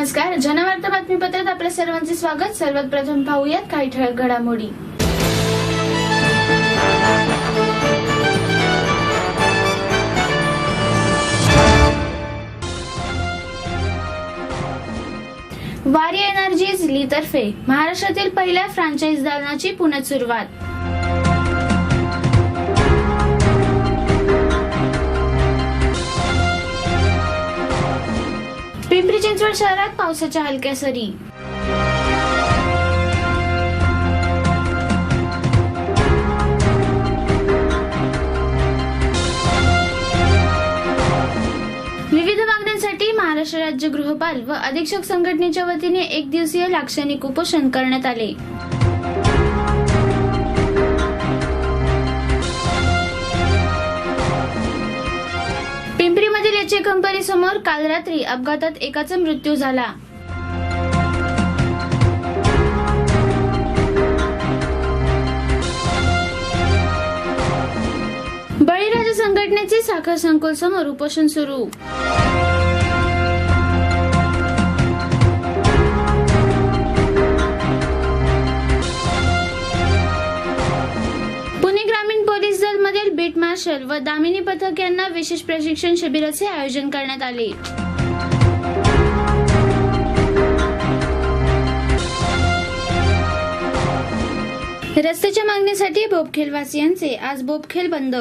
नमस्कार, जनवार्ता बातमीपत्रात आपल्या सर्वांचे स्वागत। सर्वात प्रथम पाहूयात काही ठळक घडामोडी। वारी एनर्जीज ली तर्फे महाराष्ट्रातील पहिल्या फ्रँचाइज दालनाची पुण्यात सुरुवात। पिंपरी चिंचवड शहरात पावसाच्या हलक्या सरी। विविध मागण्यांसाठी महाराष्ट्र राज्य गृहपाल व अधीक्षक संघटनेच्या वतीने एक दिवसीय लाक्षणिक उपोषण करण्यात आले। पिंपरीमधील एचए कंपनी समोर काल रात्री अपघातात एकाचा मृत्यू झाला। बळीराजा संघटनेचे साखर संकुल समोर उपोषण सुरू। पुणे ग्रामीण पोलीस दल मधील बीट मार्शल व दामिनी पथक यांना विशेष प्रशिक्षण शिबिराचे आयोजन करण्यात आले। रस्त्याच्या मागणीसाठी बोपखेल वासियांचे आज बोपखेल बंद।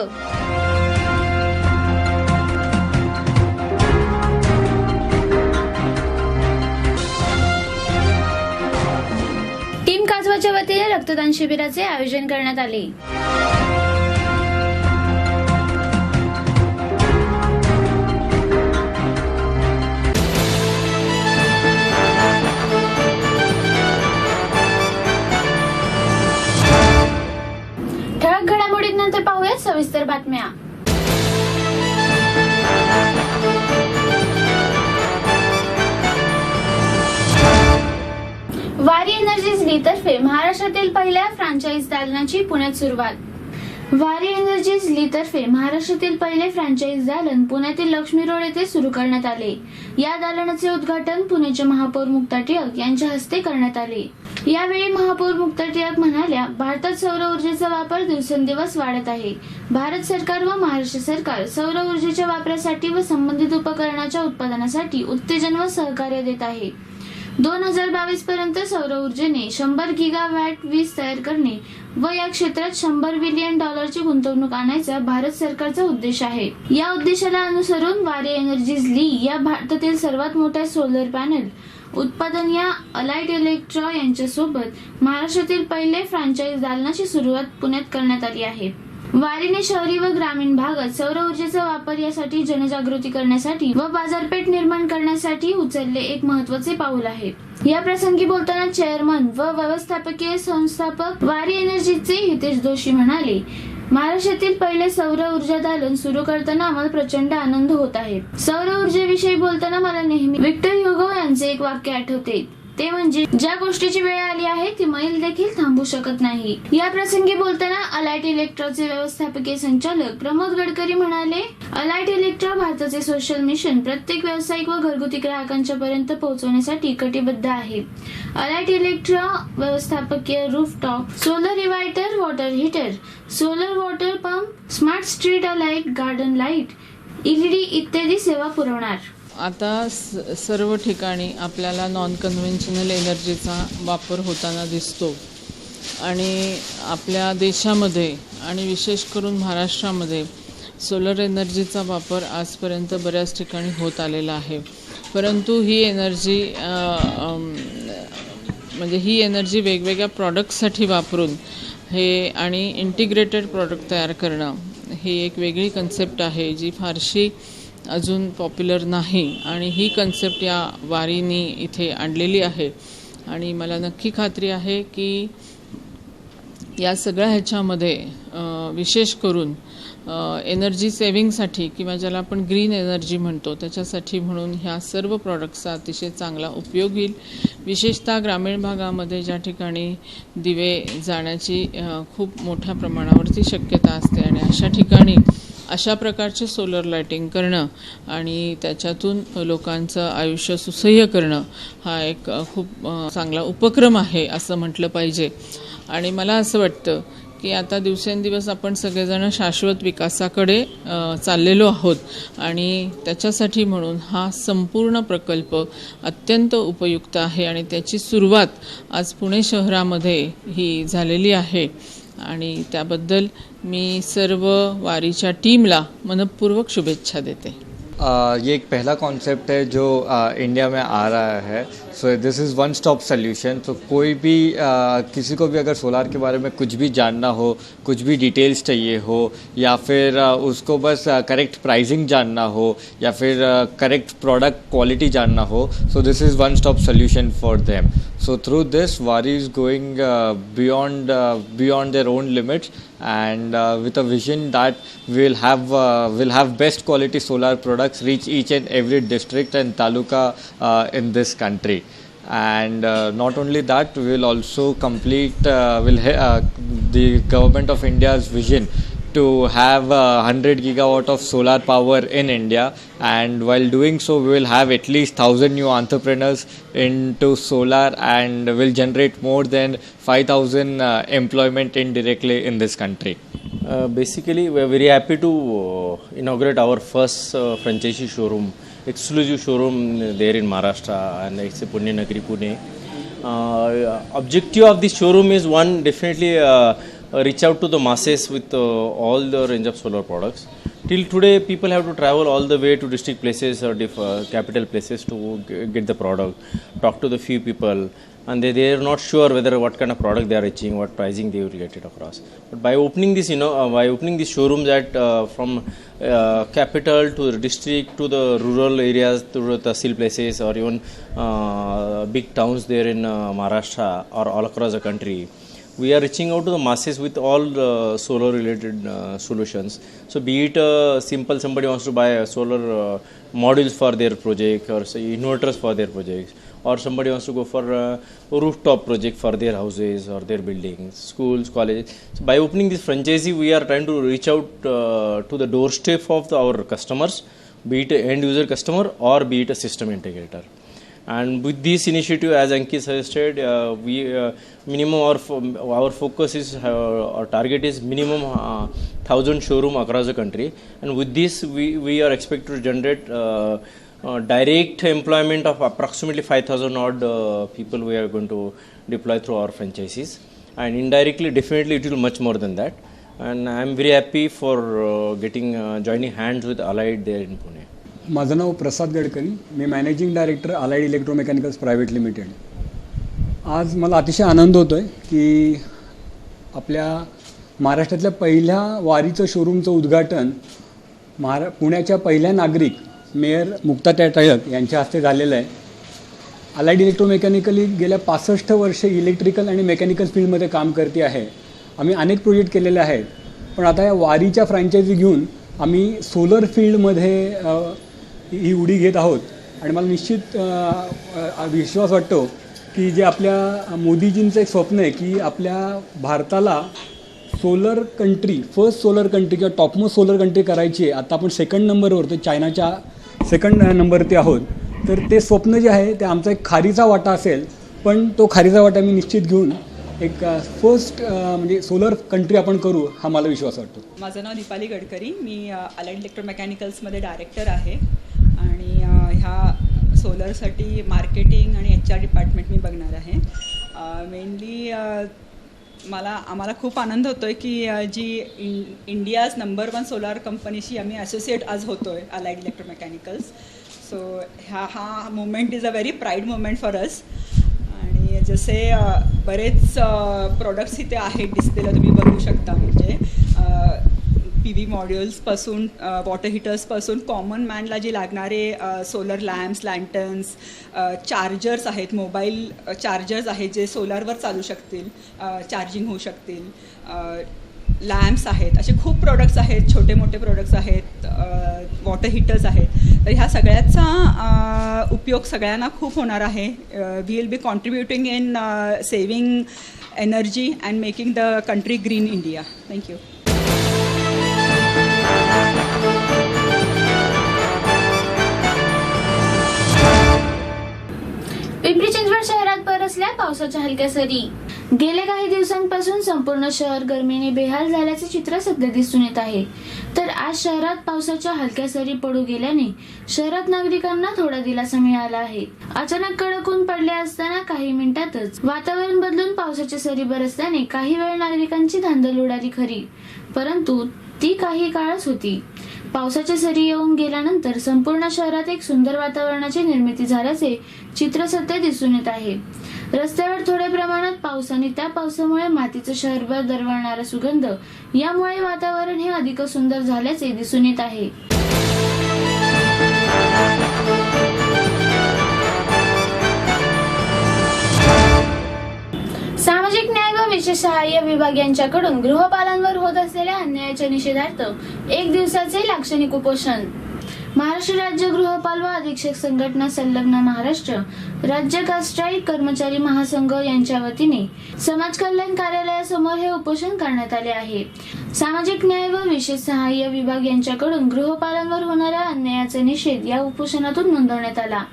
टीम काजवाच्या वतीने रक्तदान शिबिराचे आयोजन करण्यात आले। ठळक घडामोडींनंतर पाहूयात सविस्तर बातम्या। वारी एनर्जीज ली तर्फे महाराष्ट्रातील पहिल्या फ्रँचाइज दालनाची पुण्यात सुरुवात। वारी एनर्जीज ली तर्फे महाराष्ट्रातील पहिले फ्रँचाइज दालन पुण्यातील लक्ष्मी रोड येथे सुरू करण्यात आले। या दालनाचे उद्घाटन पुण्याचे महापौर मुक्ता टिळक यांच्या हस्ते करण्यात आले। यावेळी महापौर मुक्ता टिळक म्हणाल्या, भारतात सौर ऊर्जेचा वापर दिवसेंदिवस वाढत आहे। भारत सरकार व महाराष्ट्र सरकार सौर ऊर्जेच्या वापरासाठी व संबंधित उपकरणाच्या उत्पादनासाठी उत्तेजन व सहकार्य देत आहे। 2022 पर्यंत सौर ऊर्जेने 100 गीगावॅट वीज तयार करणे व या क्षेत्रात $100 बिलियन ची गुंतवणूक आणायचा भारत सरकारचा उद्देश आहे। या उद्देशाला अनुसरून वारी एनर्जीज ली या भारतातील सर्वात मोठ्या सोलर पॅनल उत्पादन या अलाइट इलेक्ट्रॉ यांच्यासोबत महाराष्ट्रातील पहिले फ्रँचाइज दालनाची सुरुवात पुण्यात करण्यात आली आहे। वारीने शहरी व ग्रामीण भागात सौर ऊर्जेचा वापर यासाठी जनजागृती करण्यासाठी व बाजारपेठ निर्माण करण्यासाठी उचलले एक महत्त्वाचे पाऊल आहे। या प्रसंगी बोलताना चेअरमन व व्यवस्थापकीय संस्थापक वारी एनर्जीचे हितेश जोशी म्हणाले, महाराष्ट्रातील पहिले सौर ऊर्जा दालन सुरू करताना आम्हाला प्रचंड आनंद होत आहे। सौर ऊर्जेविषयी बोलताना मला नेहमी विक्टर ह्युगो यांचे एक वाक्य आठवते, ते म्हणजे ज्या गोष्टीची वेळ आली आहे ती मैल देखील थांबू शकत नाही। या प्रसंगी बोलताना अलाइट इलेक्ट्रॉचे व्यवस्थापकीय संचालक प्रमोद गडकरी म्हणाले, अलाइट इलेक्ट्रॉ भारताचे सोशल मिशन प्रत्येक व्यावसायिक व घरगुती ग्राहकांच्या पर्यंत पोहोचवण्यासाठी कटिबद्ध आहे। अलाइट इलेक्ट्रॉ व्यवस्थापकीय rooftop, solar inverter, water heater, solar water pump, smart street light, garden light, LED इत्यादी सेवा पुरवणार। आता सर्व ठिकाणी आपल्याला नॉन कन्व्हेन्शनल एनर्जीचा वापर होताना दिसतो आणि आपल्या देशामध्ये आणि विशेष करून महाराष्ट्रामध्ये सोलर एनर्जीचा वापर आजपर्यंत बऱ्याच ठिकाणी होत आलेला आहे। परंतु ही एनर्जी वेगवेगळ्या प्रॉडक्ट्ससाठी वापरून हे आणि इंटिग्रेटेड प्रॉडक्ट तयार करणं ही एक वेगळी कन्सेप्ट आहे जी फारशी अजून पॉप्युलर नाही आणि ही कन्सेप्ट या वारीनी इथे आणलेली आहे आणि मला नक्की खात्री आहे की या सगळ्या ह्याच्यामध्ये विशेष करून एनर्जी सेव्हिंगसाठी किंवा ज्याला आपण ग्रीन एनर्जी म्हणतो त्याच्यासाठी म्हणून ह्या सर्व प्रॉडक्ट्सचा अतिशय चांगला उपयोग होईल। विशेषतः ग्रामीण भागामध्ये ज्या ठिकाणी दिवे जाण्याची खूप मोठ्या प्रमाणावरती शक्यता असते आणि अशा ठिकाणी अशा प्रकारचे सोलर लाईटिंग करणं आणि त्याच्यातून लोकांचं आयुष्य सुसह्य करणं हा एक खूप चांगला उपक्रम आहे असं म्हटलं पाहिजे. आणि मला असं वाटतं की आता दिवसेंदिवस आपण सगळेजण शाश्वत विकासाकडे चाललेलो आहोत आणि त्याच्यासाठी म्हणून हा संपूर्ण प्रकल्प अत्यंत उपयुक्त आहे आणि त्याची सुरुवात आज पुणे शहरामध्ये ही झालेली आहे आणि त्याबद्दल मी सर्व वारीच्या टीमला मनपूर्वक शुभेच्छा देते. ये एक पहला कॉन्सेप्ट है जो इंडिया में आ रहा है. So this is one stop solution. तो कोई भी किसी को भी अगर सोलार के बारे में कुछ भी जानना हो, कुछ भी डिटेल्स चाहिए हो, या फिर उसको बस करेक्ट प्राइसिंग जानना हो, या फिर करेक्ट प्रोडक्ट क्वालिटी जानना हो, so this is one stop solution for them. So through this, Wari is going beyond their own limits, and with a vision that we'll have best quality solar products reach each and every district and taluka in this country. And not only that, we will also complete the government of India's vision to have 100 gigawatt of solar power in India, and while doing so we will have at least 1000 new entrepreneurs into solar and will generate more than 5000 employment indirectly in this country. Basically we are very happy to inaugurate our first franchisee showroom, exclusive showroom there in Maharashtra, and it's a Punya Nagari, Pune. Objective of this showroom is one, definitely reach out to the masses with all the range of solar products. Till today, people have to travel all the way to district places or capital places to get the product, talk to the few people, and they are not sure whether what kind of product they are reaching, what pricing they will get it across. But by opening this, by opening these showrooms at from capital to the district to the rural areas to the tahsil places or even big towns there in Maharashtra or all across the country, we are reaching out to the masses with all solar related solutions. So be it simple, somebody wants to buy solar modules for their project, or say inverters for their projects, or somebody wants to go for a rooftop project for their houses or their buildings, schools, colleges. So by opening this franchisee, we are trying to reach out to the doorstep of our customers, be it an end user customer or be it a system integrator. And with this initiative, as Ankit suggested, we minimum our focus is our target is minimum 1000 showroom across the country, and with this we are expected to generate direct employment of approximately 5000 odd people we are going to deploy through our franchises, and indirectly definitely it will be much more than that. And I am very happy for getting joining hands with Allied there in Pune. माझं नाव प्रसाद गडकरी, मी managing director Allied Electromechanicals Private Limited. आज मला अतिशय आनंद होतो आहे की आपल्या महाराष्ट्रातल्या पहिल्या वारीचं शोरूमचं उद्घाटन पुण्याच्या पहिल्या नागरिक मेयर मुक्ता टिळक यांच्या हस्ते झालेलं आहे. अलाइड इलेक्ट्रोमेकॅनिकली गेल्या 65 वर्षे इलेक्ट्रिकल आणि मेकॅनिकल फील्डमध्ये काम करते आहे. आम्ही अनेक प्रोजेक्ट केलेले आहेत, पण आता या वारीच्या फ्रँचायझी घेऊन आम्ही सोलर फील्डमध्ये ही उडी घेत आहोत. आणि मला निश्चित विश्वास वाटतो की जे आपल्या मोदीजींचं एक स्वप्न आहे की आपल्या भारताला solar country, first solar country किंवा टॉपमोस्ट सोलर कंट्री करायची आहे. आता आपण सेकंड नंबरवर, तर चायनाच्या सेकंड नंबरवरती आहोत. तर ते स्वप्न जे आहे ते आमचा एक खारीचा वाटा असेल, पण तो खारीचा वाटा मी निश्चित घेऊन एक फर्स्ट म्हणजे सोलर कंट्री आपण करू, हा मला विश्वास वाटतो. माझं नाव दीपाली गडकरी, मी अलाइड इलेक्ट्रोमेकॅनिकल्समध्ये डायरेक्टर आहे आणि ह्या सोलरसाठी मार्केटिंग आणि HR डिपार्टमेंट मी बघणार आहे. मेनली आम्हाला खूप आनंद होतो आहे की जी इंडियाज नंबर 1 सोलार कंपनीशी आम्ही असोसिएट आज होतो आहे, अलाइड इलेक्ट्रोमेकॅनिकल्स. सो हा movement is a very pride movement for us. आणि जसे बरेच प्रोडक्ट्स इथे आहेत, डिस्प्लेला तुम्ही बघू शकता, म्हणजे PV मॉड्युल्सपासून वॉटर हीटर्सपासून कॉमन मॅनला जे लागणारे सोलर लॅम्प्स, लँटर्न्स, चार्जर्स आहेत, मोबाईल चार्जर्स आहेत जे सोलरवर चालू शकतील, चार्जिंग होऊ शकतील, लॅम्प्स आहेत, असे खूप प्रोडक्ट्स आहेत, छोटे मोठे प्रोडक्ट्स आहेत, वॉटर हीटर्स आहेत. तर ह्या सगळ्याचा उपयोग सगळ्यांना खूप होणार आहे. We will be contributing in saving energy and making the country green India. Thank you. Pimpri Chinchwad शहरात बरसल्या पावसाच्या हलक्या सरी. गेल्या काही दिवसांपासून संपूर्ण शहर गरमीने बेहाल झाल्याचे चित्र सध्या दिसून येत आहे. तर आज शहरात पावसाच्या हलक्या सरी पडू गेल्याने शहरात नागरिकांना थोडा दिलासा मिळाला आहे. अचानक कडक ऊन पडले असताना काही मिनिटातच वातावरण बदलून पावसाच्या सरी बरसल्याने काही वेळ नागरिकांची धांदल उडाली खरी, परंतु ती काही काळच होती. पावसाच्या सरी येऊन गेल्यानंतर संपूर्ण शहरात एक सुंदर वातावरणाची निर्मिती झाल्याचे चित्र सध्या दिसून येत आहे. रस्त्यावर थोड्या प्रमाणात पाऊस आणि त्या पावसामुळे मातीचं शहरभर दरवळणारा सुगंध यामुळे वातावरण हे अधिक सुंदर झाल्याचे दिसून येत आहे. सामाजिक न्याय व विशेष सहाय्य विभाग यांच्याकडून गृहपालांवर होत असलेल्या अन्यायाच्या निषेधार्थ 1 दिवसाचे लाक्षणिक उपोषण. महाराष्ट्र राज्य गृहपाल व अधीक्षक संघटना संलग्न महाराष्ट्र राज्य कास्ट्राईट कर्मचारी महासंघ यांच्या वतीने समाज कल्याण कार्यालयासमोर हे उपोषण करण्यात आले आहे. सामाजिक न्याय व विशेष सहाय्य विभाग यांच्याकडून गृहपालांवर होणाऱ्या अन्यायाचा निषेध या उपोषणातून नोंदवण्यात आला.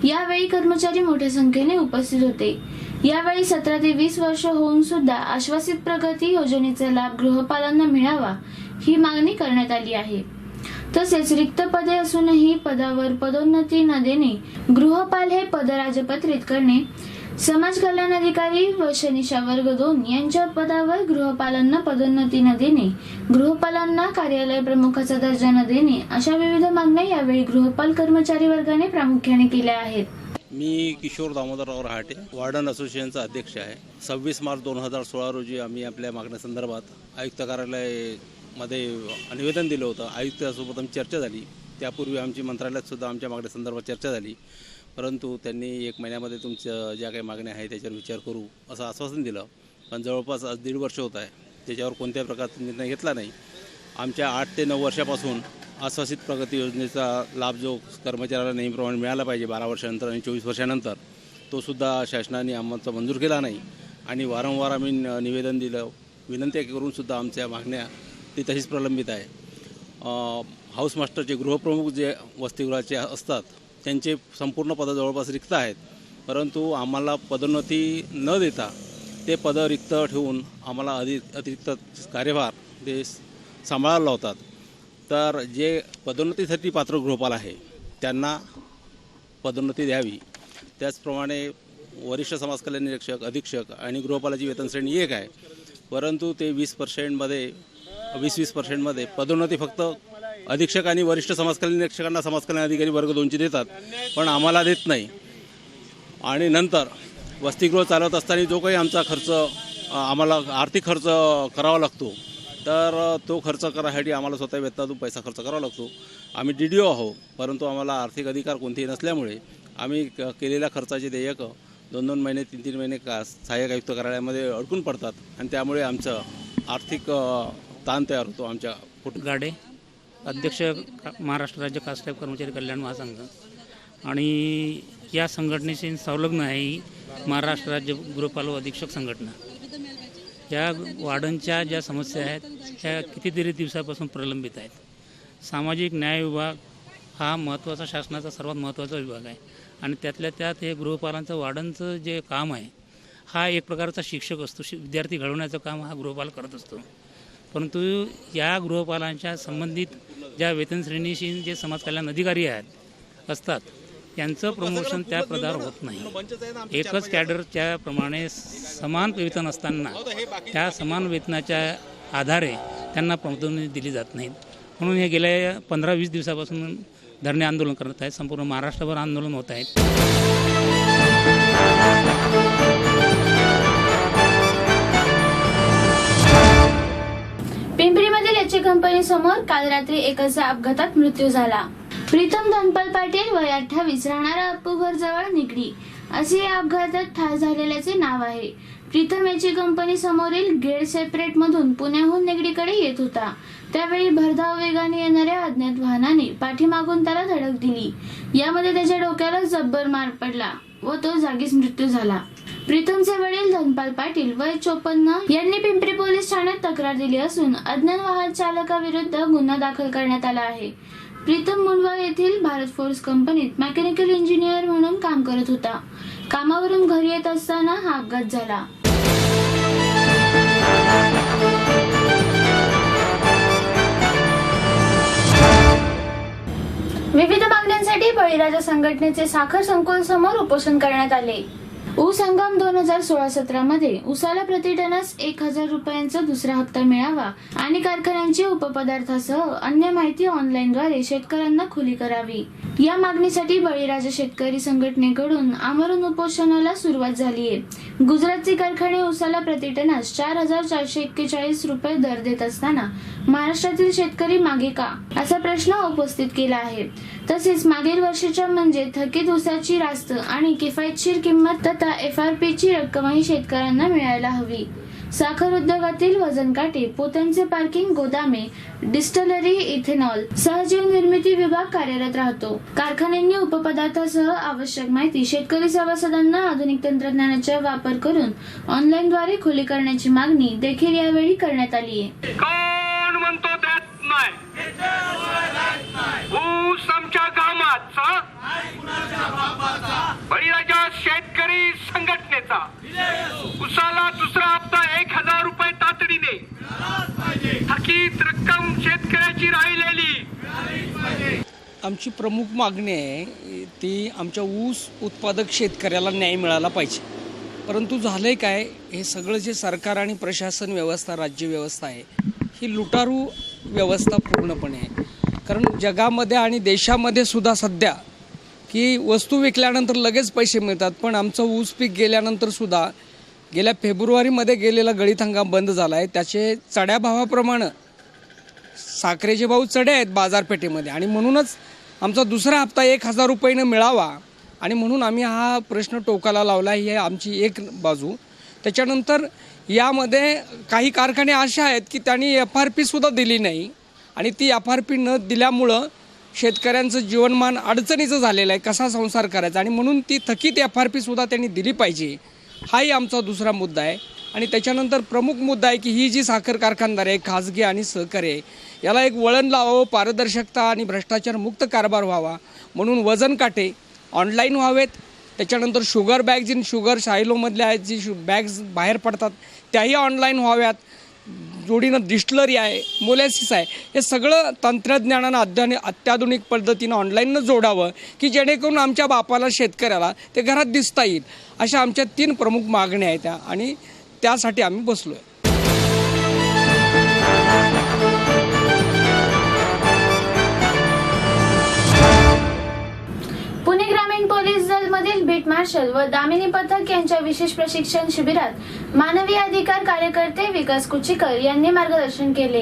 यावेळी कर्मचारी मोठ्या संख्येने उपस्थित होते. यावेळी 17 ते 20 वर्ष होऊन सुद्धा आश्वासित प्रगती योजनेचा लाभ गृहपालांना मिळावा ही मागणी करण्यात आली आहे. तसेच रिक्त पदे असूनही पदावर पदोन्नती न देणे, गृहपाल हे पद राजपत्रित करणे, समाज कल्याण अधिकारी व शनिशा वर्ग 2 यांच्या पदावर गृहपालांना पदोन्नती न देणे, गृहपालांना कार्यालय प्रमुखाचा दर्जा न देणे अशा विविध मागण्या यावेळी गृहपाल कर्मचारी वर्गाने प्रामुख्याने केल्या आहेत. मी किशोर दामोदरराव रहाटे, वार्डन असोसिएशनचा अध्यक्ष आहे. 26 मार्च 2016 रोजी आम्ही आपल्या मागण्यासंदर्भात आयुक्त कार्यालयामध्ये निवेदन दिलं होतं. आयुक्तासोबत आमची चर्चा झाली. त्यापूर्वी आमची मंत्रालयात सुद्धा आमच्या मागण्यासंदर्भात चर्चा झाली, परंतु त्यांनी 1 महिन्यामध्ये तुमच्या ज्या काही मागण्या आहेत त्याच्यावर विचार करू असं आश्वासन दिलं. पण जवळपास आज 1.5 वर्ष होत आहे, त्याच्यावर कोणत्याही प्रकारचा निर्णय घेतला नाही. आमच्या 8 ते 9 वर्षापासून आश्वासित प्रगती योजनेचा लाभ जो कर्मचाऱ्याला नेहमीप्रमाणे मिळाला पाहिजे 12 वर्षानंतर आणि 24 वर्षानंतर, तो सुद्धा शासनाने आम्हाला मंजूर केला नाही. आणि वारंवार आम्ही निवेदन दिलं, विनंती करूनसुद्धा आमच्या मागण्या ती तशीच प्रलंबित आहे. हाऊस मास्टरचे गृहप्रमुख जे वसतिगृहाचे असतात त्यांचे संपूर्ण पदं जवळपास रिक्त आहेत, परंतु आम्हाला पदोन्नती न देता ते पदं रिक्त ठेवून आम्हाला अतिरिक्त कार्यभार ते सांभाळायला लावतात. तर जे पदोन्नतीसाठी पात्र गृहपाल आहे त्यांना पदोन्नती द्यावी. त्याचप्रमाणे वरिष्ठ समाज कल्याण निरीक्षक, अधीक्षक आणि गृहपालाची वेतनश्रेणी 1 आहे, परंतु ते 20% पदोन्नती फक्त अधीक्षक आणि वरिष्ठ समाज कल्याण निरीक्षकांना समाज कल्याण अधिकारी वर्ग 2ची देतात, पण आम्हाला देत नाही. आणि नंतर वसतिगृह चालवत असताना जो काही आमचा खर्च आम्हाला आर्थिक खर्च करावा लागतो, तर तो खर्च करायसाठी आम्हाला स्वतः वेतनातून पैसा खर्च करावा लागतो. आम्ही DDO आहोत, परंतु आम्हाला आर्थिक अधिकार कोणतेही नसल्यामुळे आम्ही केलेल्या खर्चाचे देयक 2-2 महिने 3-3 महिने सहाय्यक आयुक्त कार्यालयामध्ये अडकून पडतात आणि त्यामुळे आमचं आर्थिक ताण तयार होतो. आमच्या गाडे, अध्यक्ष महाराष्ट्र राज्य कास्ट्राईट कर्मचारी कल्याण महासंघ, आणि या संघटनेशी संलग्न आहे ही महाराष्ट्र राज्य गृहपाल व अधीक्षक संघटना. या वार्डनच्या ज्या समस्या आहेत त्या कितीतरी दिवसापासून प्रलंबित आहेत. सामाजिक न्याय विभाग हा महत्त्वाचा, शासनाचा सर्वात महत्त्वाचा विभाग आहे आणि त्यातल्या त्यात हे गृहपालांचं वार्डनचं जे काम आहे हा एक प्रकारचा शिक्षक असतो. विद्यार्थी घडवण्याचं काम हा गृहपाल करत असतो, परंतु या गृहपालांच्या संबंधित ज्या वेतनश्रेणीशी जे समाज कल्याण अधिकारी असतात यांचं प्रमोशन त्या पदावर होत नाही. एकच कॅडरच्या प्रमाणे समान वेतन असताना त्या समान वेतनाच्या आधारे त्यांना पदोन्नती दिली जात नाहीत. म्हणून हे गेल्या 15-20 दिवसापासून धरणे आंदोलन करत आहेत. संपूर्ण महाराष्ट्रभर आंदोलन होत आहेत. पिंपरीमधील एचए कंपनी समोर काल रात्री एकाचा अपघातात मृत्यू झाला. प्रीतम धनपाल पाटील वय 28 राहणारा अप्पूघर जवळ निगडी असे या अपघातात ठार झालेल्याचे नाव आहे. प्रीतम एचए कंपनी समोरील गेट सेपरेट मधून पुण्याहून निगडीकडे येत होता. त्यावेळी भरधाव वेगाने येणाऱ्या अज्ञात वाहनाने पाठीमागून त्याला धडक दिली. यामध्ये त्याच्या डोक्याला जब्बर मार पडला व तो जागीच मृत्यू झाला. प्रीतमचे वडील धनपाल पाटील वय 54 यांनी पिंपरी पोलीस ठाण्यात तक्रार दिली असून अज्ञात वाहन चालकाविरुद्ध गुन्हा दाखल करण्यात आला आहे. प्रीतम मुंडवा येथील भारत फोर्स कंपनीत मेकॅनिकल इंजिनियर म्हणून काम करत होता. कामावरून घरी येत असताना हा अपघात झाला. विविध मागण्यांसाठी बळीराजा संघटनेचे साखर संकुल समोर उपोषण करण्यात आले. ऊस हंगाम 2016-17 मध्ये ऊसाला प्रति टनास 1000 रुपयांचा दुसरा हप्ता मिळावा आणि कारखान्यांची उपपदार्थासह अन्य माहिती ऑनलाईनद्वारे शेतकऱ्यांना खुली करावी. या मागणीसाठी बळीराजा शेतकरी संघटनेकडून आमरण उपोषणाला सुरुवात झाली आहे. गुजरातचे कारखाने ऊसाला प्रति टनास 4441 रुपये दर देत असताना महाराष्ट्रातील शेतकरी मागे का, असा प्रश्न उपस्थित केला आहे. तसेच मागील वर्षाच्या म्हणजे थकीत ऊसाची रास्त आणि किफायतशीर किंमत तथा FRP ची रक्कमही शेतकऱ्यांना मिळायला हवी. साखर उद्योगातील वजन काटे, पोत्यांचे पार्किंग, गोदामे, डिस्टलरी, इथेनॉल, सहजीव निर्मिती विभाग कार्यरत राहतो. कारखान्यांनी उपपदार्थासह आवश्यक माहिती शेतकरी सभासदांना आधुनिक तंत्रज्ञानाचा वापर करून ऑनलाईनद्वारे खुली करण्याची मागणी देखील यावेळी करण्यात आली आहे. कोण म्हणतो देत नाही? ऊस आमच्या गावाचा, बळीराजा शेतकरी संघटनेचा. ऊसाला दुसरा हप्ता 1000 रुपये तातडीने. थकीत रक्कम शेतकऱ्याची राहिलेली. आमची प्रमुख मागणी आहे ती आमच्या ऊस उत्पादक शेतकऱ्याला न्याय मिळाला पाहिजे. परंतु झालंय काय, हे सगळं जे सरकार आणि प्रशासन व्यवस्था, राज्य व्यवस्था आहे, ही लुटारू व्यवस्था पूर्णपणे आहे. कारण जगामध्ये आणि देशामध्ये सुद्धा सध्या की वस्तू विकल्यानंतर लगेच पैसे मिळतात, पण आमचं ऊस पीक गेल्यानंतर सुद्धा गेल्या फेब्रुवारीमध्ये गेलेला गळीत हंगाम बंद झाला आहे. त्याचे चढ्या भावाप्रमाणे साखरेचे भाव चढे आहेत बाजारपेठेमध्ये आणि म्हणूनच आमचा दुसरा हप्ता 1000 रुपयानं मिळावा आणि म्हणून आम्ही हा प्रश्न टोकाला लावला. ही आमची एक बाजू. त्याच्यानंतर यामध्ये काही कारखाने असे आहेत की त्यांनी FRP सुद्धा दिली नाही आणि ती FRP न दिल्यामुळं शेतकऱ्यांचं जीवनमान अडचणीचं झालेलं आहे. कसा संसार करायचा आणि म्हणून ती थकीत FRP सुद्धा त्यांनी दिली पाहिजे. हाही आमचा दुसरा मुद्दा आहे. आणि त्याच्यानंतर प्रमुख मुद्दा आहे की ही जी साखर कारखानदार आहे, खाजगी आणि सहकारी आहे, याला एक वळण लावावं, पारदर्शकता आणि भ्रष्टाचार मुक्त कारभार व्हावा म्हणून वजन काटे ऑनलाईन व्हावेत. त्याच्यानंतर शुगर बॅग्स इन शुगर सायलोमधल्या आहेत जी बॅग्स बाहेर पडतात त्याही ऑनलाईन व्हाव्यात. जोडीनं डिस्टलरी आहे, मोलॅसिस आहे, हे सगळं तंत्रज्ञानानं अत्याधुनिक पद्धतीनं ऑनलाईननं जोडावं की जेणेकरून आमच्या बापाला, शेतकऱ्याला ते घरात दिसता येईल. अशा आमच्या 3 प्रमुख मागण्या आहेत त्या आणि त्यासाठी आम्ही बसलो आहे. पुणे ग्रामीण पोलीस दलमधील बीट मार्शल व दामिनी पथक यांच्या विशेष प्रशिक्षण शिबिरात मानवी अधिकार कार्यकर्ते विकास कुचीकर यांनी मार्गदर्शन केले.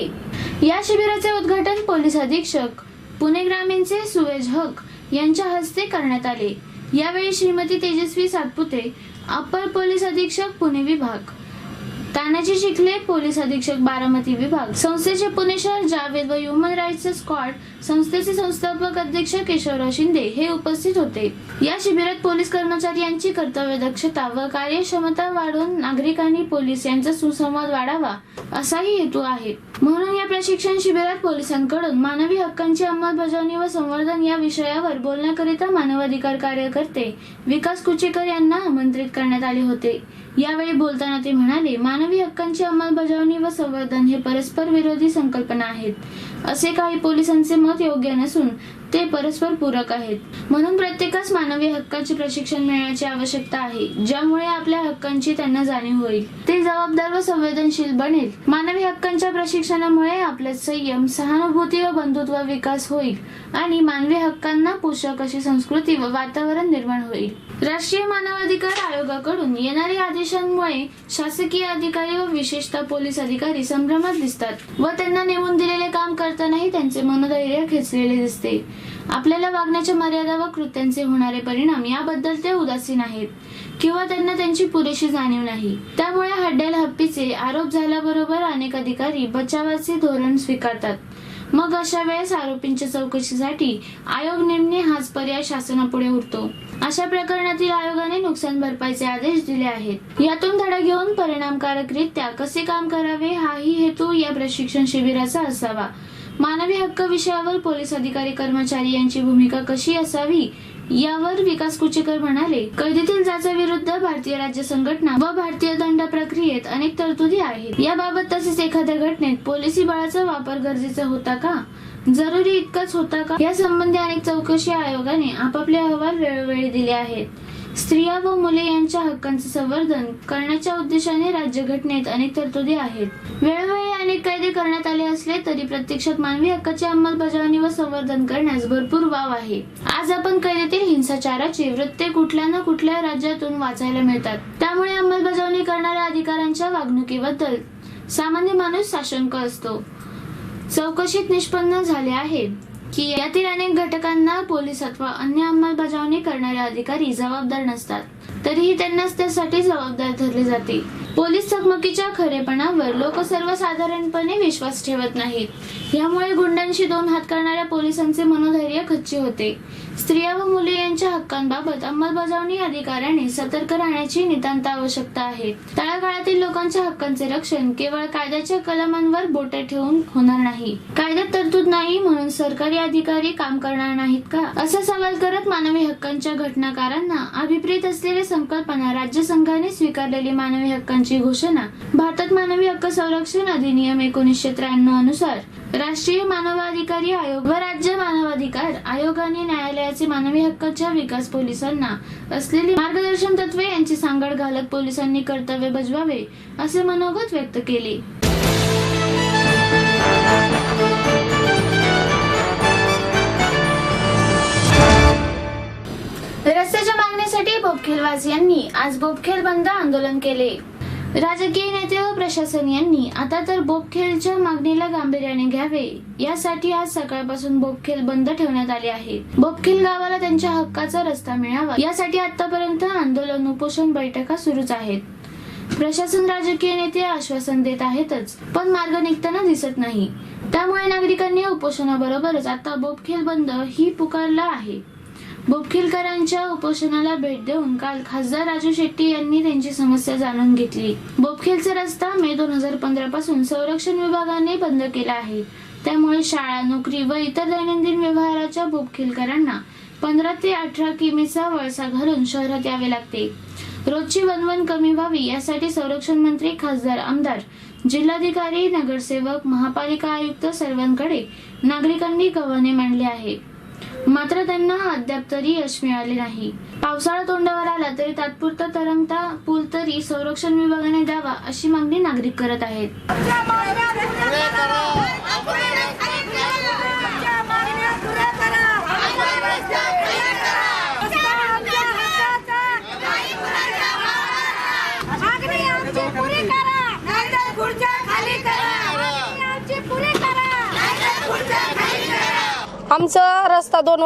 या शिबिराचे उद्घाटन पोलीस अधीक्षक पुणे ग्रामीणचे सुवेज हक यांच्या हस्ते करण्यात आले. यावेळी श्रीमती तेजस्वी सातपुते, अप्पर पोलीस अधीक्षक पुणे विभाग, तानाजी चिखले, पोलीस अधीक्षक बारामती विभाग, संस्थेचे पुणे शहर जावेद व ह्युमन राईट्स स्क्वॉड संस्थेचे संस्थापक अध्यक्ष केशवराव शिंदे हे उपस्थित होते. या शिबिरात पोलीस कर्मचारी यांची कर्तव्य दक्षता व कार्यक्षमता वाढवून नागरिकांनी पोलीस यांचा सुसंवाद वाढावा असाही हेतू आहे. म्हणून या प्रशिक्षण शिबिरात पोलिसांकडून मानवी हक्कांची अंमलबजावणी व संवर्धन या विषयावर बोलण्याकरिता मानवाधिकार कार्यकर्ते विकास कुचीकर यांना आमंत्रित करण्यात आले होते. यावेळी बोलताना ते म्हणाले, मानवी हक्कांची अंमलबजावणी व संवर्धन हे परस्पर विरोधी संकल्पना आहेत. असे काही पोलिसांचे मत योग्य नसून ते परस्पर पूरक आहेत. म्हणून प्रत्येकास मानवी हक्काचे प्रशिक्षण मिळण्याची आवश्यकता आहे, ज्यामुळे आपल्या हक्कांची त्यांना जाणीव होईल. ते जबाबदार व संवेदनशील बनेल. मानवी हक्कांच्या प्रशिक्षणामुळे आपल्यात संयम, सहानुभूती व बंधुत्व विकास होईल आणि मानवी हक्कांना पोषक अशी संस्कृती व वातावरण निर्माण होईल. राष्ट्रीय मानवाधिकार आयोगाकडून येणाऱ्या आदेशांमुळे शासकीय अधिकारी व विशेषतः पोलीस अधिकारी संभ्रमात दिसतात व त्यांना नेमून दिलेले काम करतानाही त्यांचे मनोधैर्य खेचलेले दिसते. आपल्याला वागण्याच्या मर्यादा व कृत्यांचे होणारे परिणाम याबद्दल ते उदासीन आहेत किंवा त्यांना त्यांची पुरेशी जाणीव नाही. त्यामुळे हड्ड्याला हप्पीचे आरोप झाल्याबरोबर अनेक अधिकारी बचावाचे धोरण स्वीकारतात. मग अशा वेळेस आरोपींच्या चौकशीसाठी आयोग नेमणे हाच पर्याय शासनापुढे उरतो. अशा प्रकरणातील आयोगाने नुकसान भरपाईचे आदेश दिले आहेत. यातून धडा घेऊन परिणामकारकरित्या कसे काम करावे हाही हेतू या प्रशिक्षण शिबिराचा असावा. मानवी हक्क विषयावर पोलीस अधिकारी कर्मचारी यांची भूमिका कशी असावी यावर विकास कुचेकर म्हणाले, कैदेतील जाचाविरुद्ध भारतीय राज्य संघटना व भारतीय दंड प्रक्रियेत अनेक तरतुदी आहेत. याबाबत तसेच एखाद्या घटनेत पोलिसी बळाचा वापर गरजेचा होता का, जरुरी इतकाच होता का, यासंबंधी अनेक चौकशी आयोगाने आपापले अहवाल वेळोवेळी दिले आहेत. स्त्रिया व मुले यांच्या हक्कांचे संवर्धन करण्याच्या उद्देशाने राज्यघटनेत अनेक तरतुदी आहेत. वेळोवेळी अनेक कायदे करण्यात आले असले तरी प्रत्यक्षात मानवी हक्काची अंमलबजावणी व संवर्धन करण्यास भरपूर वाव आहे. आज आपण कैदेतील हिंसाचाराची वृत्ते कुठल्या न कुठल्या राज्यातून वाचायला मिळतात. त्यामुळे अंमलबजावणी करणाऱ्या अधिकाऱ्यांच्या वागणुकीबद्दल सामान्य माणूस साशंक असतो. चौकशीत निष्पन्न झाले आहे की यातील अनेक घटकांना पोलीस अथवा अन्य अंमलबजावणी करणारे अधिकारी जबाबदार नसतात, तरीही त्यांनाच त्यासाठी जबाबदार धरले जाते. पोलीस चकमकीच्या खरेपणावर लोक सर्वसाधारणपणे विश्वास ठेवत नाहीत. यामुळे गुंडांशी दोन हात करणाऱ्या पोलिसांचे मनोधैर्य खच्ची होते. स्त्रिया व मुले यांच्या हक्कांबाबत अंमलबजावणी अधिकाऱ्यांनी सतर्क राहण्याची नितांत आवश्यकता आहे. तळागाळातील लोकांच्या हक्कांचे रक्षण केवळ कायद्याच्या कलमांवर बोटे ठेवून होणार नाही. कायद्यात तरतूद नाही म्हणून सरकारी अधिकारी काम करणार नाहीत का, असा सवाल करत मानवी हक्कांच्या घटनाकारांना अभिप्रेत असलेली संकल्पना राज्य संघाने स्वीकारलेली मानवी हक्कांची घोषणा भारतात मानवी हक्क संरक्षण अधिनियम 1993 अनुसार राष्ट्रीय मानवाधिकारी आयोग व राज्य मानवाधिकार आयोगाने न्यायालयाचे मानवी हक्काच्या विकास पोलिसांना असलेली मार्गदर्शन तत्वे यांची सांगड घालत पोलिसांनी कर्तव्य बजावावे असे मनोगत व्यक्त केले. रस्त्याच्या मागणीसाठी बोपखेलवासियांनी आज बोपखेल बंद आंदोलन केले. राजकीय नेते व प्रशासन यांनी आता तर बोपखेलच्या मागणीला गांभीर्याने घ्यावे यासाठी आज सकाळपासून बोपखेल बंद ठेवण्यात आले आहे. बोपखेल गावाला त्यांच्या हक्काचा रस्ता मिळावा यासाठी आतापर्यंत आंदोलन उपोषण बैठका सुरूच आहेत. प्रशासन राजकीय नेते आश्वासन देत आहेतच, पण मार्ग निघताना दिसत नाही. त्यामुळे नागरिकांनी उपोषणाबरोबरच आता बोपखेल बंद ही पुकारला आहे. बोपखेलकरांच्या उपोषणाला भेट देऊन काल खासदार राजू शेट्टी यांनी त्यांची समस्या जाणून घेतली. बोपखेलचा रस्ता मे 2015 पासून संरक्षण विभागाने बंद केला आहे. त्यामुळे शाळा, नोकरी व इतर दैनंदिन व्यवहाराच्या बोपखेलकरांना 15 ते 18 किमीचा वळसा घालून शहरात यावे लागते. रोजची वणवण कमी व्हावी यासाठी संरक्षण मंत्री, खासदार, आमदार, जिल्हाधिकारी, नगरसेवक, महापालिका आयुक्त सर्वांकडे नागरिकांनी कव्वाने मांडले आहे. मात्र त्यांना अद्याप तरी यश मिळाले नाही. पावसाळा तोंडावर आला तरी तात्पुरता तरंगता पूल तरी संरक्षण विभागाने द्यावा अशी मागणी नागरिक करत आहेत. आमचा रस्ता 2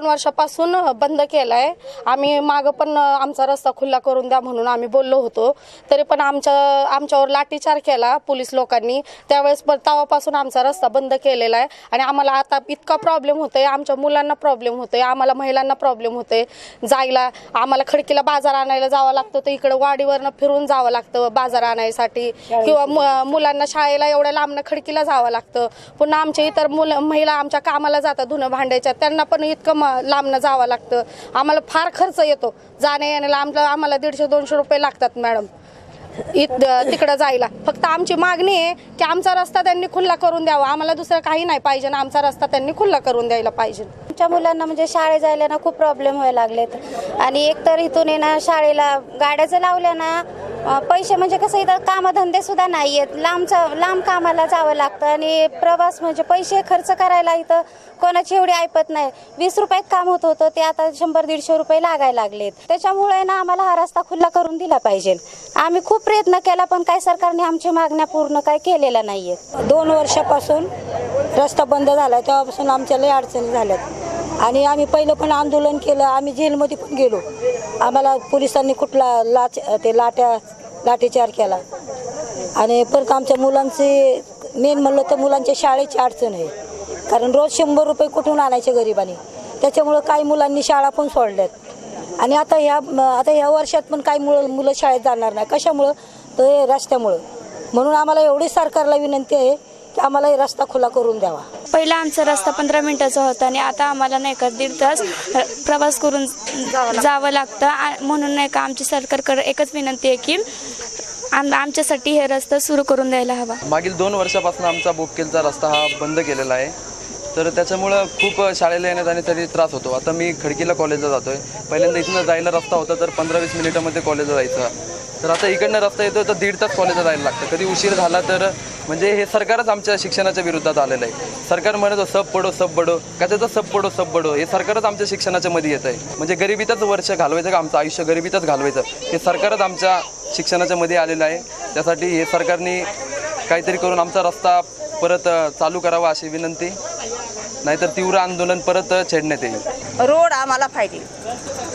वर्षापासून बंद केलाय. आम्ही मागं पण आमचा रस्ता खुला करून द्या म्हणून आम्ही बोललो होतो, तरी पण आमच्यावर लाठीचार केला पोलीस लोकांनी. त्यावेळेस तेव्हापासून आमचा रस्ता बंद केलेला आहे आणि आम्हाला आता इतका प्रॉब्लेम होतोय, आमच्या मुलांना प्रॉब्लेम होतोय, आम्हाला महिलांना प्रॉब्लेम होतोय. जायला आम्हाला खडकीला बाजार आणायला जावं लागतं, तर इकडे वाडीवरनं फिरून जावं लागतं बाजार आणायसाठी, किंवा मुलांना शाळेला एवढ्या लांबनं खडकीला जावं लागतं. पुन्हा आमच्या इतर महिला आमच्या कामाला जातात धुणं भांड्याच्या, त्यांना पण इतकं लांबनं जावं लागतं. आम्हाला फार खर्च येतो जाण्या येण्याला. आम्हाला 150-200 रुपये लागतात मॅडम तिकडं जायला. फक्त आमची मागणी आहे की आमचा रस्ता त्यांनी खुला करून द्यावा. आम्हाला दुसरं काही नाही पाहिजे ना, आमचा रस्ता त्यांनी खुला करून द्यायला पाहिजे. आमच्या मुलांना म्हणजे शाळेत जायला ना खूप प्रॉब्लेम व्हायला लागलेत. आणि एकतर इथून आहे ना शाळेला गाड्या जर लावल्या ना पैसे म्हणजे कसं इथं कामधंदे सुद्धा नाही आहेत, लांब कामाला जावं लागतं आणि प्रवास म्हणजे पैसे खर्च करायला इथं कोणाची एवढी ऐपत नाही. 20 रुपयात काम होत होतं ते आता 100-150 रुपये लागायला लागलेत. त्याच्यामुळे ना आम्हाला हा रस्ता खुला करून दिला पाहिजे. आम्ही खूप प्रयत्न केला पण काय सरकारने आमच्या मागण्या पूर्ण काय केलेल्या नाहीये. 2 वर्षापासून रस्ता बंद झाला, तेव्हापासून आमच्या लय अडचणी झाल्यात आणि आम्ही पहिलं पण आंदोलन केलं, आम्ही जेलमध्ये पण गेलो. आम्हाला पोलिसांनी कुठला लाठीचार केला आणि परत आमच्या मुलांचे मेन म्हणलं तर मुलांच्या शाळेची अडचण आहे, कारण रोज 100 रुपये कुठून आणायचे गरिबांनी. त्याच्यामुळं काही मुलांनी शाळा पण सोडल्यात आणि आता ह्या वर्षात पण काही मुलं शाळेत जाणार नाही. कशामुळं? तर रस्त्यामुळं. म्हणून आम्हाला एवढी सरकारला विनंती आहे की आम्हाला हे रस्ता खुला करून द्यावा. पहिला आमचा रस्ता 15 मिनिटाचा होता आणि आता आम्हाला नाही का 1.5 तास प्रवास करून जावं लागतं. म्हणून नाही का आमची सरकारकडे एकच विनंती आहे की आमच्यासाठी हे रस्ता सुरू करून द्यायला हवा. मागील 2 वर्षापासून आमचा बोपकेलचा रस्ता हा बंद केलेला आहे, तर त्याच्यामुळं खूप शाळेला येण्या जाण्यासाठी त्रास होतो. आता मी खडकीला कॉलेजला जातो आहे. पहिल्यांदा इथनं जायला रस्ता होता तर 15-20 मिनिटामध्ये कॉलेजला जायचा, तर आता इकडनं रस्ता येतो तर 1.5 तास कॉलेजला जायला लागतं. कधी उशीर झाला तर म्हणजे हे सरकारच आमच्या शिक्षणाच्या विरोधात आलेलं आहे. सरकार म्हणतो सब बडो का त्याचं सब बडो हे सरकारच आमच्या शिक्षणाच्या मध्ये येत आहे. म्हणजे गरिबीतच वर्ष घालवायचं का आमचं आयुष्य गरिबीतच घालवायचं हे सरकारच आमच्या शिक्षणाच्या मध्ये आलेलं आहे. त्यासाठी हे सरकारने काहीतरी करून आमचा रस्ता परत चालू करावा अशी विनंती, नाहीतर तीव्र आंदोलन परत छेडण्यात येईल. रोड आम्हाला पाहिजे.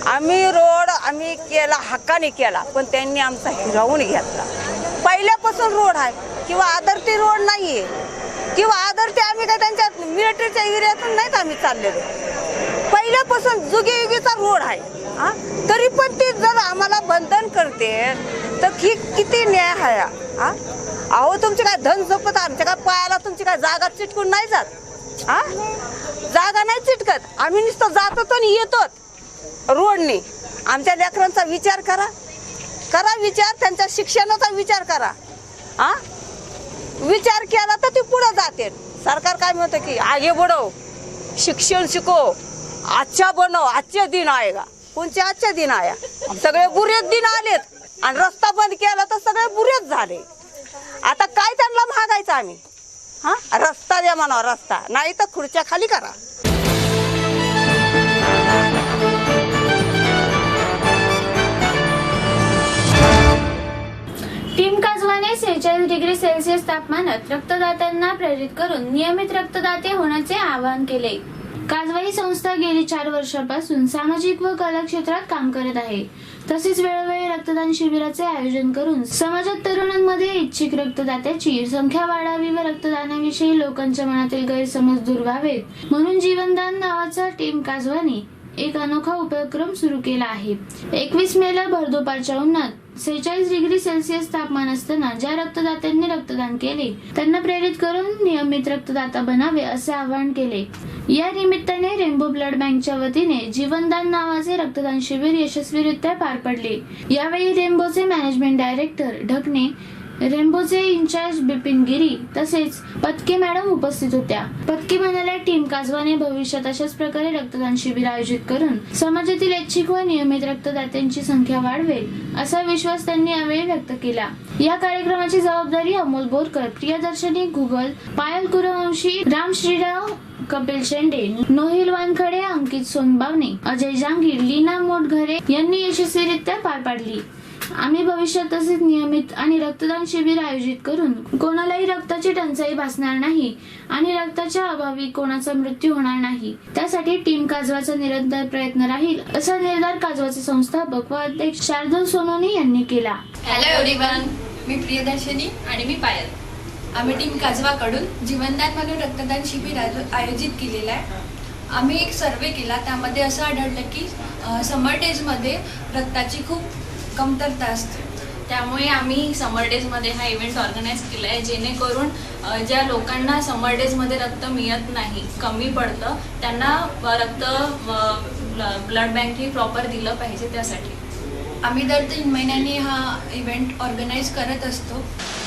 आम्ही केला हक्काने केला, पण त्यांनी आमचा हिरावून घेतला. पहिल्यापासून रोड आहे किंवा आदरती रोड नाही आहे किंवा आदरती आम्ही काय त्यांच्या मिलिटरीच्या एरियातून नाहीत आम्ही चाललेलो. पहिल्यापासून जुगीयुगीचा रोड आहे तरी पण ते जर आम्हाला बंधन करते तर किती न्याय आहे. अहो तुमची काय धन जपत आमच्या काय पायाला तुमची काय जागा चिटकून नाही जात. जागा नाही चिटकत, आम्ही नुसतं जातो आणि येतो रोडने. आमच्या लेकरांचा विचार करा विचार, त्यांच्या शिक्षणाचा विचार करा. विचार केला तर ते पुढे जाते. सरकार काय म्हणतं की आगे बढो, शिक्षण शिको, अच्छा बनो, आजचे दिन आएगा. कोणचे आजचे दिन आया? सगळे बुरेच दिन आलेत आणि रस्ता बंद केला तर सगळे बुरेच झाले. आता काय त्यांना मागायचं आम्ही? रस्ता द्या म्हणा, रस्ता नाही तर खुर्च्या खाली करा. टीम काजवाने 46 डिग्री सेल्सिअस तापमानात रक्तदात्यांना प्रेरित करून नियमित रक्तदाते होण्याचे आवाहन केले. काजवा ही संस्था गेली 4 वर्षांपासून सामाजिक व कला क्षेत्रात काम करत आहे. तसेच वेळोवेळी रक्तदान शिबिराचे आयोजन करून समाजात तरुणांमध्ये इच्छुक रक्तदात्याची संख्या वाढावी व रक्तदानाविषयी लोकांच्या मनातील गैरसमज दूर व्हावेत म्हणून जीवनदान नावाचा टीम काजवाने एक अनोखा उपक्रम सुरू केला आहे. 21 मेला भरदुपारच्या उन्हात 46 डिग्री सेल्सिअस तापमान असताना ज्या रक्तदात्यांनी रक्तदान केले त्यांना प्रेरित करून नियमित रक्तदाता बनावे असे आवाहन केले. या निमित्ताने रेनबो ब्लड बँकच्या वतीने जीवनदान नावाचे रक्तदान शिबिर यशस्वीरित्या पार पडले. यावेळी रेनबोचे मॅनेजमेंट डायरेक्टर ढकणे, रेनबोचे इंचार्ज बिपिन गिरी तसेच पत्के मॅडम उपस्थित होत्या. पत्के म्हणाल्या, टीम काजवाने भविष्यात अशाच प्रकारे रक्तदान शिबिर आयोजित करून समाजातील इच्छुक व नियमित रक्तदात्यांची संख्या वाढवेल असा विश्वास त्यांनी यावेळी व्यक्त केला. या कार्यक्रमाची जबाबदारी अमोल बोरकर, प्रियदर्शनी गुगल, पायल कुरवंशी, राम श्रीराव, कपिल शेंडे, नोहिल वानखडे, अंकित सोनबावणे, अजय जांगीर, लीना मोटघरे यांनी यशस्वीरित्या पार पाडली. आम्ही भविष्यात तसेच नियमित आणि रक्तदान शिबिर आयोजित करून कोणालाही रक्ताची टंचाई भासणार नाही आणि रक्ताच्या अभावी कोणाचा मृत्यू होणार नाही. त्यासाठी टीम काजवाचा निरंतर प्रयत्न राहील असा निर्धार काजवाचे संस्थापक व अध्यक्ष शार्दूल सोनोनी यांनी केला. हॅलो एव्हरीवन, मी प्रियदर्शनी आणि मी पायल. आम्ही टीम काजवाकडून जीवनदान म्हणून रक्तदान शिबिर आयोजित केलेलं आहे. आम्ही एक सर्वे केला, त्यामध्ये असं आढळलं की समर डेजमध्ये रक्ताची खूप कमतरता असते. त्यामुळे आम्ही समर डेजमध्ये हा इव्हेंट ऑर्गनाईज केला आहे, जेणेकरून ज्या लोकांना समर डेजमध्ये रक्त मिळत नाही, कमी पडतं, त्यांना रक्त ब्लड बँकने प्रॉपर दिलं पाहिजे. त्यासाठी आम्ही दर 3 महिन्यांनी हा इव्हेंट ऑर्गनाईज करत असतो.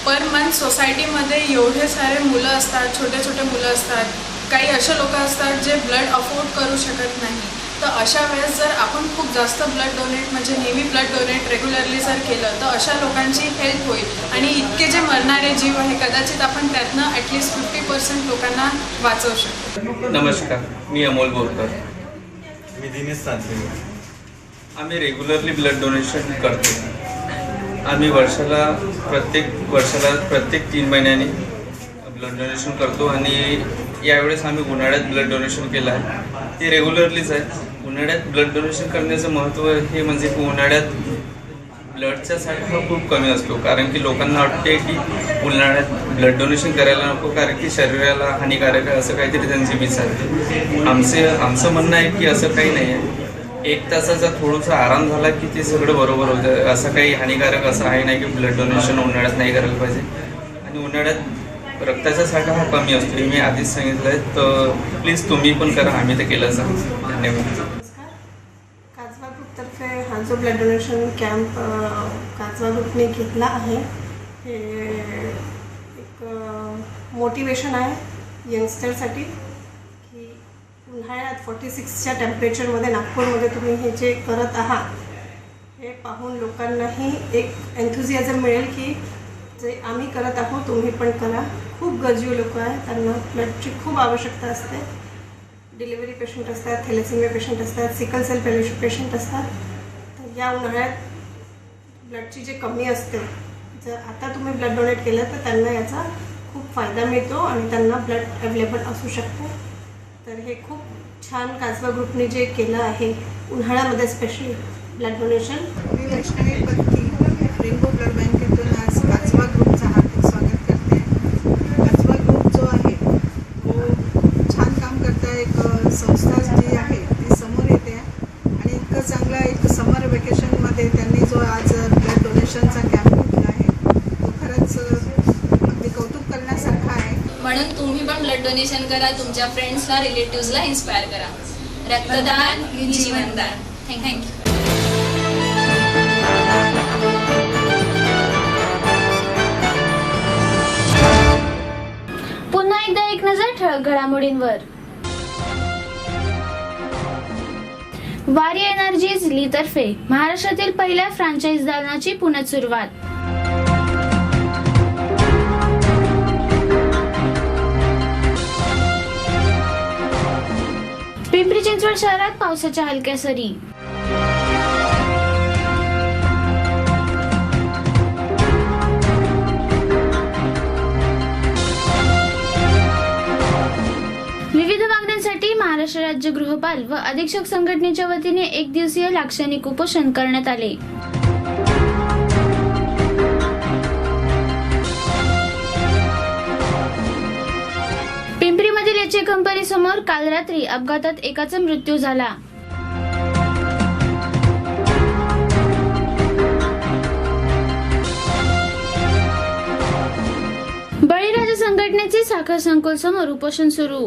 पर मंथ सोसायटीमध्ये एवढे सारे मुलं असतात, छोटे छोटे मुलं असतात, काही असे लोक असतात जे ब्लड अफोर्ड करू शकत नाही. तर अशा वेळेस जर आपण खूप जास्त ब्लड डोनेट म्हणजे नेहमी ब्लड डोनेट रेग्युलरली जर केलं तर अशा लोकांची हेल्प होईल आणि इतके जे मरणारे जीव आहे कदाचित आपण त्यातनं ॲटलिस्ट 50% लोकांना वाचवू शकतो. नमस्कार, मी अमोल बोरकर. मी दिनेश सांगते. आम्ही रेग्युलरली ब्लड डोनेशन करतो. आम्ही प्रत्येक 3 महिन्यांनी ब्लड डोनेशन करतो आणि यावेळेस आम्ही उन्हाळ्यात ब्लड डोनेशन केलं आहे. ते रेग्युलरलीच आहे. उन्हाळ्यात ब्लड डोनेशन करण्याचं महत्त्व हे म्हणजे की उन्हाळ्यात ब्लडचा साठा खूप कमी असतो, कारण की लोकांना वाटते की उन्हाळ्यात ब्लड डोनेशन करायला नको कारण की शरीराला हानिकारक आहे, असं काहीतरी त्यांची विचार. आमचं म्हणणं आहे की असं काही नाही आहे. 1 तासाचा थोडासा आराम झाला की ते सगळं बरोबर होतं. असं काही हानिकारक असं आहे नाही की ब्लड डोनेशन उन्हाळ्यात नाही करायला पाहिजे. आणि उन्हाळ्यात रक्ताचा साठा हा कमी असतो हे मी आधीच सांगितलं आहे. तर प्लीज तुम्ही पण करा, आम्ही ते केलंच आहे. धन्यवाद. काजवा ग्रुपतर्फे हा जो ब्लड डोनेशन कॅम्प काजवा ग्रुपने घेतला आहे हे एक मोटिवेशन आहे यंगस्टरसाठी की उन्हाळ्यात 46च्या टेम्परेचरमध्ये नागपूरमध्ये तुम्ही हे जे करत आहात हे पाहून लोकांनाही एक एन्थुझियाझम मिळेल की जे आम्ही करत आहोत तुम्ही पण करा. खूप गरजू लोक आहेत, त्यांना ब्लडची खूप आवश्यकता असते. डिलिव्हरी पेशंट असतात, थॅलेसेमिया पेशंट असतात, सिकल सेल पेशंट असतात. तर या उन्हाळ्यात ब्लडची जे कमी असते जर आता तुम्ही ब्लड डोनेट केलं तर त्यांना याचा खूप फायदा मिळतो आणि त्यांना ब्लड अवेलेबल असू शकते. तर हे खूप छान काजवा ग्रुपने जे केलं आहे उन्हाळ्यामध्ये स्पेशली ब्लड डोनेशन. मी वैष्णवी पत्ती रेनबो ब्लड बँकेतून आज काजवा ग्रुपचं हार्दिक स्वागत करते. काजवा ग्रुप जो आहे तो छान काम करता एक संस्था जी आहे ती समोर येते आणि इतकं चांगला एक समर वेकेशनमध्ये त्यांनी जो आज ब्लड डोनेशनचा कॅम्प घेतला आहे तो खरंच अगदी कौतुक करण्यासारखा आहे. म्हणून तुम्ही पण ब्लड डोनेशन करा, तुमच्या फ्रेंड्सला रिलेटिव्सला इन्स्पायर करा. रक्तदान हे जीवनदान. थँक्यू. पुन्हा एकदा एक नजर ठळक घडामोडींवर. वारी एनर्जीज ली तर्फे महाराष्ट्रातील पहिल्या फ्रँचाइज दालनाची पुण्यात सुरुवात. पिंपरी चिंचवड शहरात पावसाच्या हलक्या सरी. विविध मागण्यांसाठी महाराष्ट्र राज्य गृहपाल व अधीक्षक संघटनेच्या वतीने 1 दिवसीय लाक्षणिक उपोषण करण्यात आले. पिंपरीमधील एचए कंपनी समोर काल रात्री अपघातात एकाचा मृत्यू झाला. बळीराजा संघटनेचे साखर संकुल समोर उपोषण सुरू.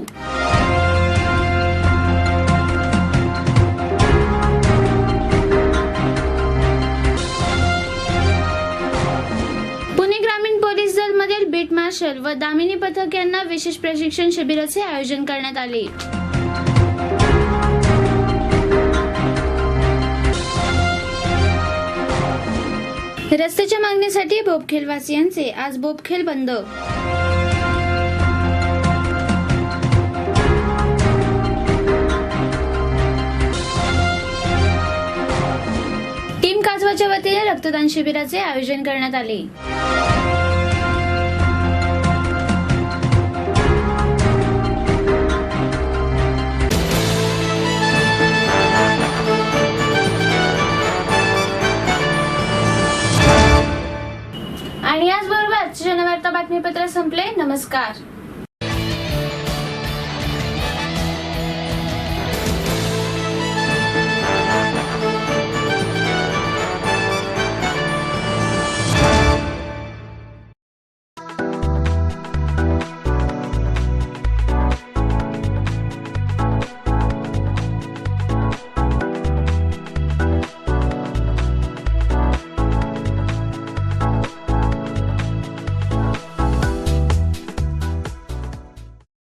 पुणे ग्रामीण पोलीस दल मधील बीट मार्शल व दामिनी पथक यांना विशेष प्रशिक्षण शिबिराचे आयोजन करण्यात आले. रस्त्याच्या मागणीसाठी बोपखेल वासियांचे आज बोपखेल बंद. टीम काजवाच्या वतीने रक्तदान शिबिराचे आयोजन करण्यात आले. आणि याचबरोबर जनवार्ता बातमीपत्र संपले. नमस्कार.